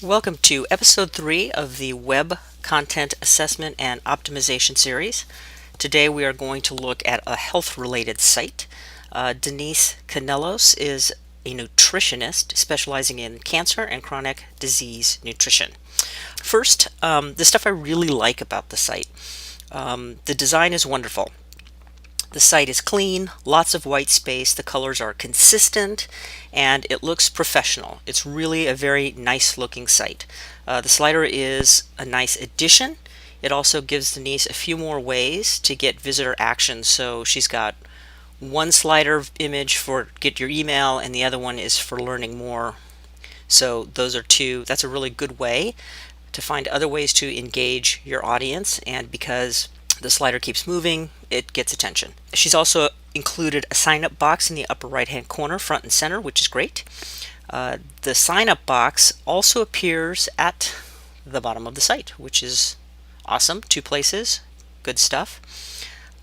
Welcome to episode 3 of the Web Content Assessment and Optimization series. Today we are going to look at a health-related site. Denise Canelos is a nutritionist specializing in cancer and chronic disease nutrition. First, the stuff I really like about the site. The design is wonderful. The site is clean, lots of white space, the colors are consistent, and it looks professional. It's really a very nice looking site. The slider is a nice addition. It also gives Denise a few more ways to get visitor action. So she's got one slider image for get your email, and the other one is for learning more. So those are two. That's a really good way to find other ways to engage your audience, and because the slider keeps moving, it gets attention. She's also included a sign-up box in the upper right-hand corner, front and center, which is great. The sign-up box also appears at the bottom of the site, which is awesome. Two places, good stuff.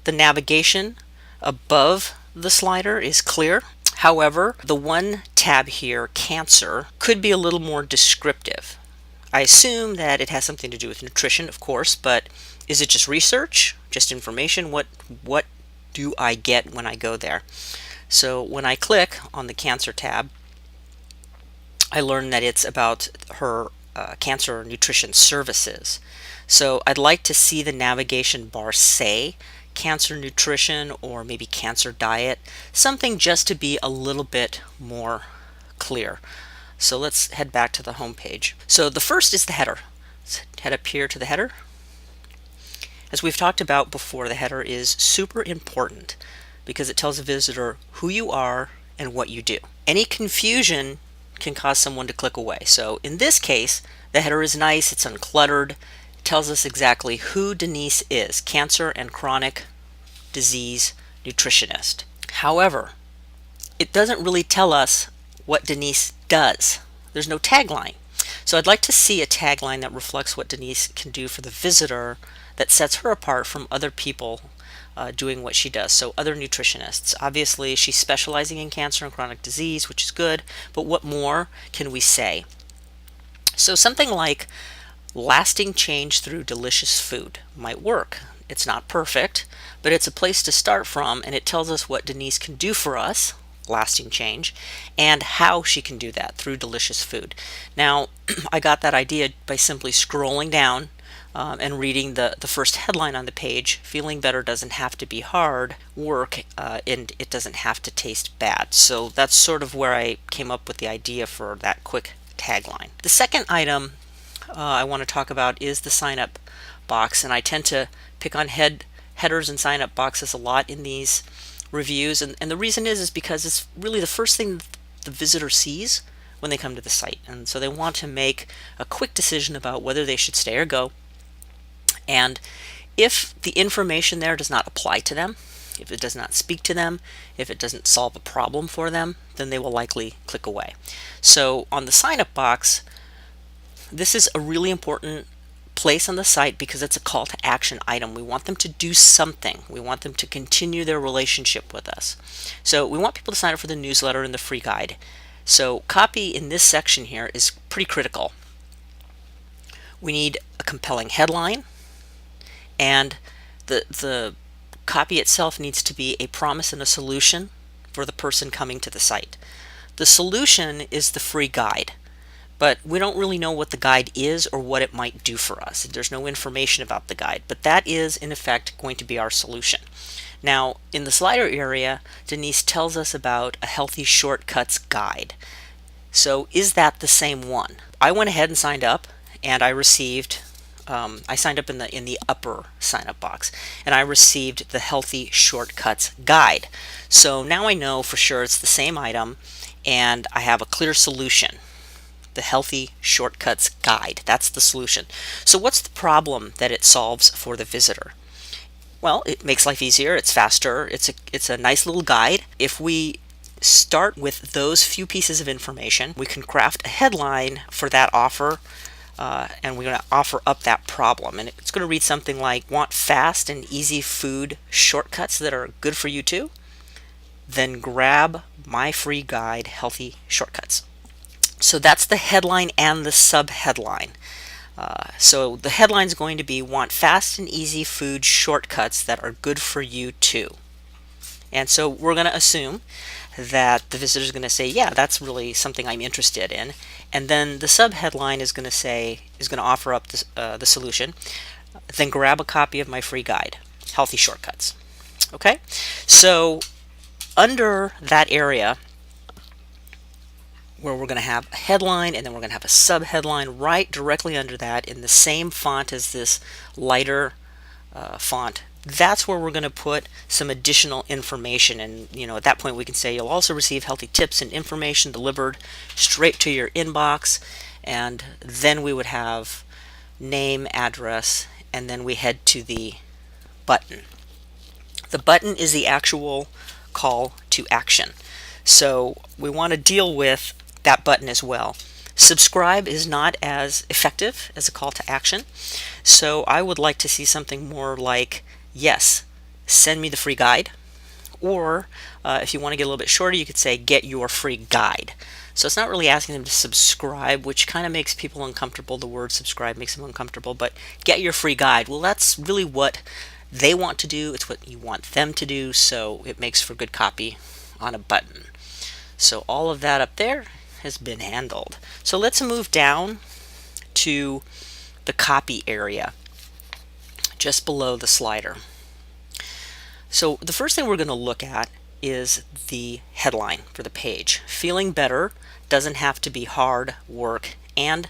The navigation above the slider is clear. However, the one tab here, Cancer, could be a little more descriptive. I assume that it has something to do with nutrition, of course, but is it just research, just information? What do I get when I go there? So when I click on the Cancer tab, I learn that it's about her cancer nutrition services. So I'd like to see the navigation bar say cancer nutrition or maybe cancer diet, something just to be a little bit more clear. So let's head back to the home page. So the first is the header. Let's head up here to the header. As we've talked about before, the header is super important because it tells the visitor who you are and what you do. Any confusion can cause someone to click away. So in this case, the header is nice, it's uncluttered, it tells us exactly who Denise is, cancer and chronic disease nutritionist. However, it doesn't really tell us what Denise does. There's no tagline. So I'd like to see a tagline that reflects what Denise can do for the visitor, that sets her apart from other people doing what she does. So other nutritionists. Obviously, she's specializing in cancer and chronic disease, which is good, but what more can we say? So something like lasting change through delicious food might work. It's not perfect, but it's a place to start from, and it tells us what Denise can do for us, lasting change, and how she can do that through delicious food. Now, I got that idea by simply scrolling down and reading the first headline on the page. Feeling better doesn't have to be hard work, and it doesn't have to taste bad. So that's sort of where I came up with the idea for that quick tagline. The second item I want to talk about is the sign up box, and I tend to pick on headers and sign up boxes a lot in these reviews, and the reason is because it's really the first thing the visitor sees when they come to the site, and so they want to make a quick decision about whether they should stay or go. And if the information there does not apply to them, if it does not speak to them, if it doesn't solve a problem for them, then they will likely click away. So on the sign up box, this is a really important place on the site because it's a call to action item. We want them to do something. We want them to continue their relationship with us. So we want people to sign up for the newsletter and the free guide. So copy in this section here is pretty critical. We need a compelling headline, and the copy itself needs to be a promise and a solution for the person coming to the site. The solution is the free guide, but we don't really know what the guide is or what it might do for us. There's no information about the guide, but that is in effect going to be our solution. Now, in the slider area, Denise tells us about a healthy shortcuts guide. So is that the same one? I went ahead and signed up, and I received I signed up in the upper sign up box, and I received the healthy shortcuts guide. So now I know for sure it's the same item, and I have a clear solution. The healthy shortcuts guide. That's the solution. So what's the problem that it solves for the visitor? Well, it makes life easier. It's faster. It's a nice little guide. If we start with those few pieces of information, we can craft a headline for that offer, and we're going to offer up that problem. And it's going to read something like, want fast and easy food shortcuts that are good for you too? Then grab my free guide, Healthy Shortcuts. So that's the headline and the subheadline. So the headline is going to be "Want fast and easy food shortcuts that are good for you too." And so we're going to assume that the visitor is going to say, yeah, that's really something I'm interested in. And then the subheadline is going to say, is going to offer up the solution. Then grab a copy of my free guide, Healthy Shortcuts. Okay, so under that area where we're going to have a headline and then we're going to have a subheadline right directly under that in the same font as this lighter font, that's where we're going to put some additional information. And at that point we can say you'll also receive healthy tips and information delivered straight to your inbox. And then we would have name, address, and then we head to the button. The button is the actual call to action. So we want to deal with that button as well. Subscribe is not as effective as a call to action. So I would like to see something more like, yes, send me the free guide. Or if you want to get a little bit shorter, you could say, get your free guide. So it's not really asking them to subscribe, which kind of makes people uncomfortable. The word subscribe makes them uncomfortable, but get your free guide. Well, that's really what they want to do. It's what you want them to do, so it makes for good copy on a button. So all of that up there has been handled. So let's move down to the copy area just below the slider. So the first thing we're going to look at is the headline for the page. Feeling better doesn't have to be hard work, and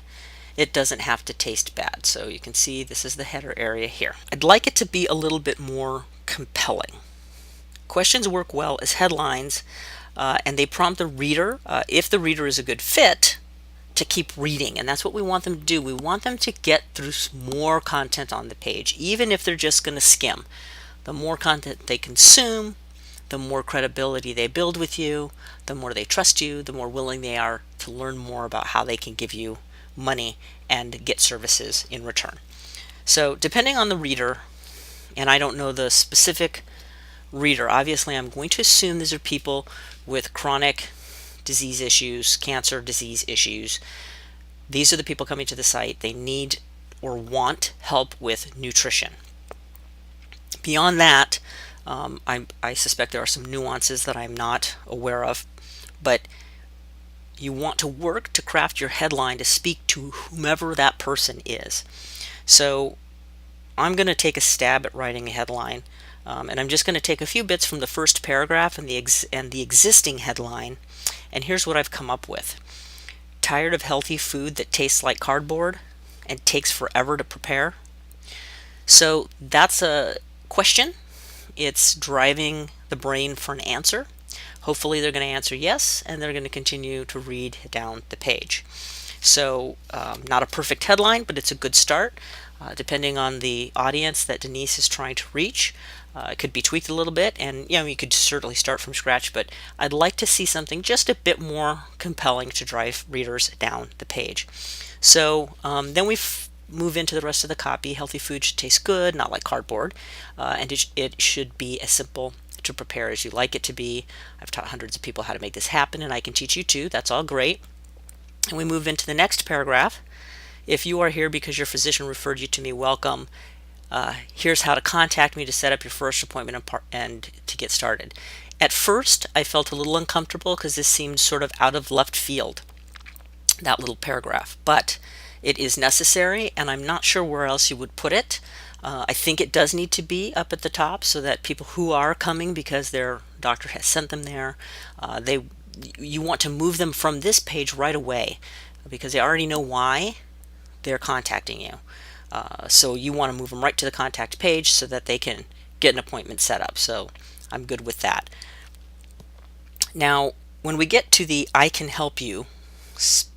it doesn't have to taste bad. So you can see this is the header area here. I'd like it to be a little bit more compelling. Questions work well as headlines, and they prompt the reader, if the reader is a good fit, to keep reading. And that's what we want them to do. We want them to get through more content on the page, even if they're just going to skim. The more content they consume, the more credibility they build with you, the more they trust you, the more willing they are to learn more about how they can give you money and get services in return. So depending on the reader, and I don't know the specific reader, obviously I'm going to assume these are people with chronic disease issues, cancer disease issues. These are the people coming to the site. They need or want help with nutrition. Beyond that, I suspect there are some nuances that I'm not aware of, but you want to work to craft your headline to speak to whomever that person is. So I'm going to take a stab at writing a headline, and I'm just going to take a few bits from the first paragraph and the existing headline, and here's what I've come up with. Tired of healthy food that tastes like cardboard and takes forever to prepare? So that's a question. It's driving the brain for an answer. Hopefully they're going to answer yes, and they're going to continue to read down the page. So not a perfect headline, but it's a good start. Depending on the audience that Denise is trying to reach, it could be tweaked a little bit, and you could certainly start from scratch, but I'd like to see something just a bit more compelling to drive readers down the page. So then we move into the rest of the copy. Healthy food should taste good, not like cardboard, and it should be as simple to prepare as you like it to be. I've taught hundreds of people how to make this happen, and I can teach you too. That's all great. And we move into the next paragraph. If you are here because your physician referred you to me, welcome. Here's how to contact me to set up your first appointment and to get started. At first, I felt a little uncomfortable because this seemed sort of out of left field, that little paragraph. But it is necessary, and I'm not sure where else you would put it. I think it does need to be up at the top so that people who are coming because their doctor has sent them there, you want to move them from this page right away because they already know why they're contacting you. So you want to move them right to the contact page so that they can get an appointment set up. So I'm good with that. Now, when we get to the I can help you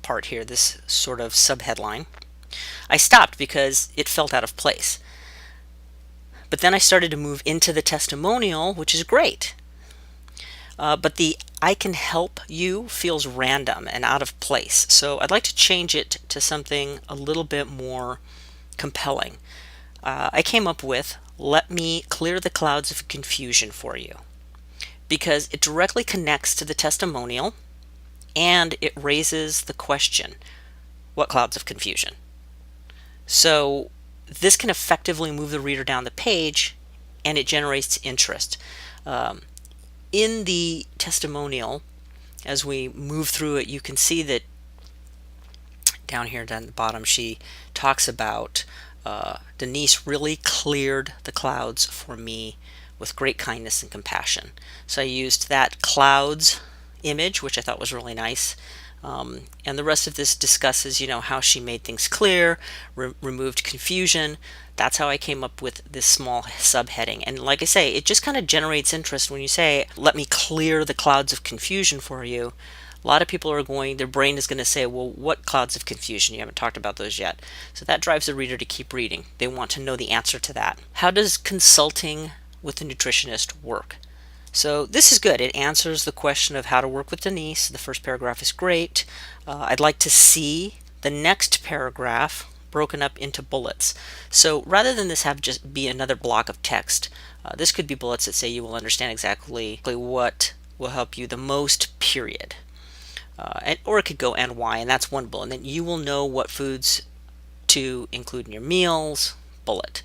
part here, this sort of subheadline, I stopped because it felt out of place. But then I started to move into the testimonial, which is great. But the I can help you feels random and out of place. So I'd like to change it to something a little bit more compelling. I came up with, let me clear the clouds of confusion for you, because it directly connects to the testimonial. and it raises the question, what clouds of confusion? So this can effectively move the reader down the page, and it generates interest. In the testimonial, as we move through it, you can see that down here down the bottom she talks about Denise really cleared the clouds for me with great kindness and compassion. So I used that clouds image, which I thought was really nice. And the rest of this discusses, how she made things clear, removed confusion. That's how I came up with this small subheading. And like I say, it just kind of generates interest when you say, let me clear the clouds of confusion for you. A lot of people are their brain is going to say, well, what clouds of confusion? You haven't talked about those yet. So that drives the reader to keep reading. They want to know the answer to that. How does consulting with a nutritionist work? So this is good. It answers the question of how to work with Denise. The first paragraph is great. I'd like to see the next paragraph broken up into bullets. So rather than this have just be another block of text, this could be bullets that say you will understand exactly what will help you the most, period. Or it could go and why, and that's one bullet. And then you will know what foods to include in your meals, bullet.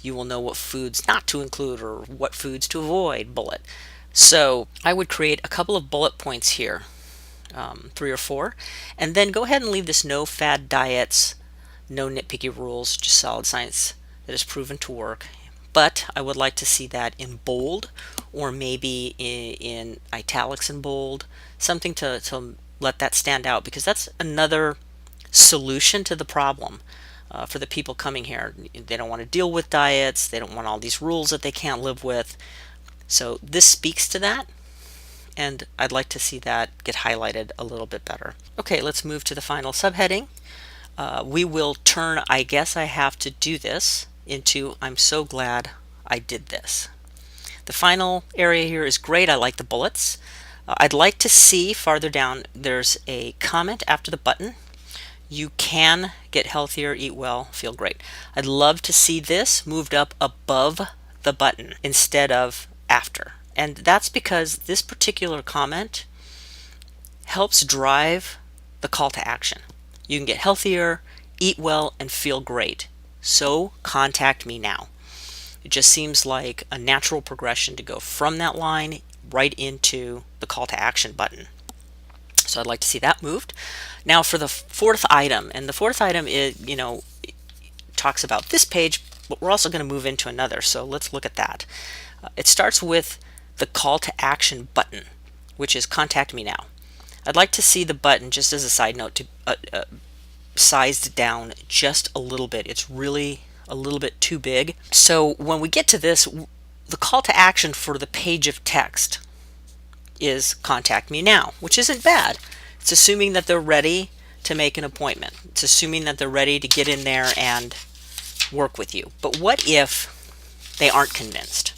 You will know what foods not to include or what foods to avoid, bullet. So I would create a couple of bullet points here, 3 or 4, and then go ahead and leave this no fad diets, no nitpicky rules, just solid science that is proven to work. But I would like to see that in bold, or maybe in italics and bold, something to let that stand out, because that's another solution to the problem. For the people coming here, they don't want to deal with diets, they don't want all these rules that they can't live with. So this speaks to that, and I'd like to see that get highlighted a little bit better. Okay, let's move to the final subheading. We will turn I guess I have to do this into I'm so glad I did this. The final area here is great. I like the bullets. I'd like to see farther down there's a comment after the button. You can get healthier, eat well, feel great. I'd love to see this moved up above the button instead of after. And that's because this particular comment helps drive the call to action. You can get healthier, eat well, and feel great. So contact me now. It just seems like a natural progression to go from that line right into the call to action button. So I'd like to see that moved. Now for the fourth item, and the fourth item is, talks about this page, but we're also going to move into another. So let's look at that. It starts with the call to action button, which is contact me now. I'd like to see the button, just as a side note, to sized down just a little bit. It's really a little bit too big. So when we get to this, the call to action for the page of text is contact me now, which isn't bad. It's assuming that they're ready to make an appointment. It's assuming that they're ready to get in there and work with you. But what if they aren't convinced?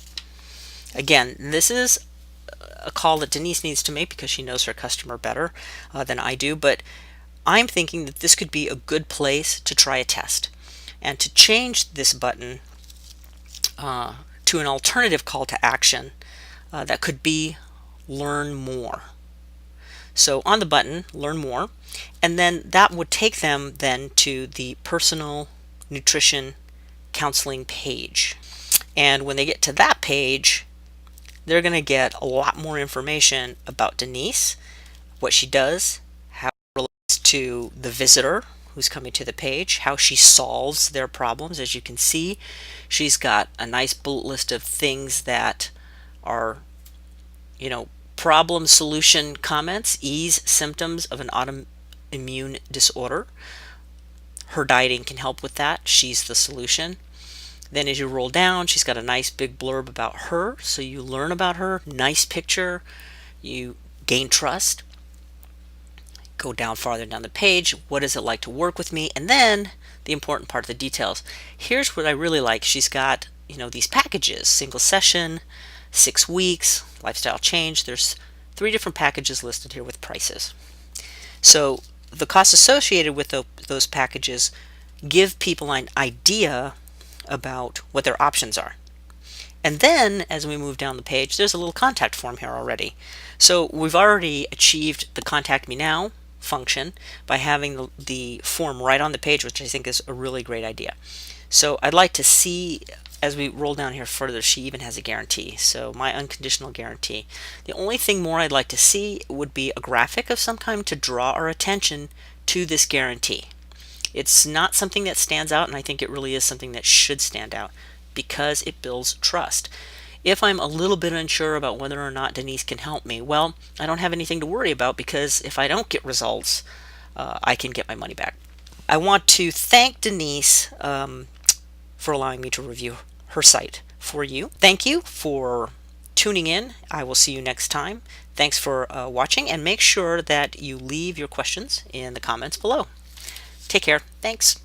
Again, this is a call that Denise needs to make because she knows her customer better than I do, but I'm thinking that this could be a good place to try a test and to change this button to an alternative call to action that could be learn more. So on the button, learn more, and then that would take them then to the personal nutrition counseling page. And when they get to that page, they're going to get a lot more information about Denise, what she does, how it relates to the visitor who's coming to the page, how she solves their problems. As you can see, she's got a nice bullet list of things that are, problem solution comments: ease symptoms of an autoimmune disorder. Her dieting can help with that. She's the solution. Then as you roll down, she's got a nice big blurb about her, so you learn about her. Nice picture. You gain trust. Go down farther down the page. What is it like to work with me? And then the important part, the details. Here's what I really like. She's got, these packages: single session, 6 weeks, lifestyle change. There's 3 different packages listed here with prices. So the costs associated with those packages give people an idea about what their options are. And then as we move down the page, there's a little contact form here already. So we've already achieved the Contact Me Now function by having the form right on the page, which I think is a really great idea. So I'd like to see, as we roll down here further, she even has a guarantee. So my unconditional guarantee. The only thing more I'd like to see would be a graphic of some kind to draw our attention to this guarantee. It's not something that stands out, and I think it really is something that should stand out because it builds trust. If I'm a little bit unsure about whether or not Denise can help me, well, I don't have anything to worry about because if I don't get results, I can get my money back. I want to thank Denise for allowing me to review her site for you. Thank you for tuning in. I will see you next time. Thanks for watching, and make sure that you leave your questions in the comments below. Take care. Thanks.